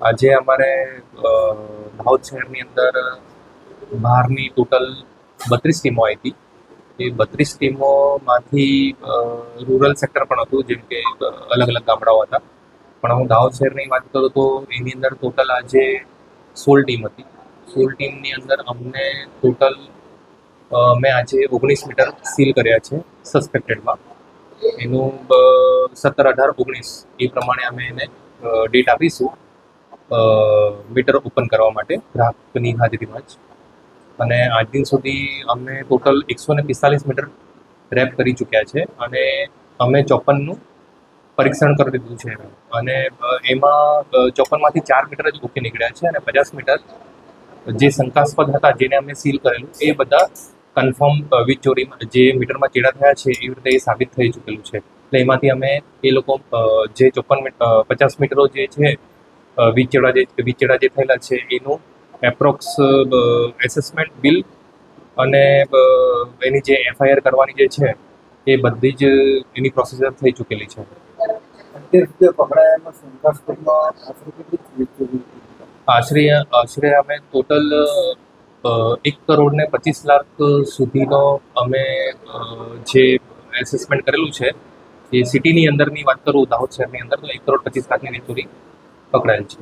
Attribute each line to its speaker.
Speaker 1: આજે અમારે દાહોદ શહેરની અંદર બહારની ટોટલ 32 ટીમો આવી હતી. એ 32 ટીમોમાંથી રૂરલ સેક્ટર પણ હતું, જેમ કે અલગ અલગ ગામડાઓ હતા. પણ હું દાહોદ શહેરની વાત કરું તો એની અંદર ટોટલ આજે 16 ટીમ હતી. 16 ટીમની અંદર અમને ટોટલ મેં આજે 19 મીટર સીલ કર્યા છે સસ્પેક્ટેડમાં. એનું 17, 18, 19 એ પ્રમાણે અમે એને ડેટ આપીશું મીટર ઓપન કરવા માટે ગ્રાહકની હાજરીમાં જ. અને આજ દિન સુધી અમે ટોટલ 145 મીટર રેપ કરી ચૂક્યા છે અને અમે 54નું પરીક્ષણ કરી દીધું છે. અને એમાં 54માંથી 4 મીટર જ ઓકે નીકળ્યા છે અને 50 મીટર જે શંકાસ્પદ હતા, જેને અમે સીલ કરેલું, એ બધા કન્ફર્મ વીજ ચોરીમાં જે મીટરમાં ચેડા થયા છે એવી રીતે એ સાબિત થઈ ચૂકેલું છે. એટલે એમાંથી અમે એ લોકો જે 50 મીટરો જે છે વીજ ચેડા જે થયેલા છે એનું એપ્રોક્સ એસેસમેન્ટ બિલ અને એની જે એફઆઈઆર કરવાની જે છે એ બધી જ એની પ્રોસેસર થઈ ચૂકેલી છે. આશરે અમે ટોટલ 1,25,00,000 સુધીનો અમે જે એસેસમેન્ટ કરેલું છે, એ સિટીની અંદરની વાત કરું, દાહોદ શહેરની અંદર, તો 1,25,00,000ની ચોરી પકડાયેલ છે.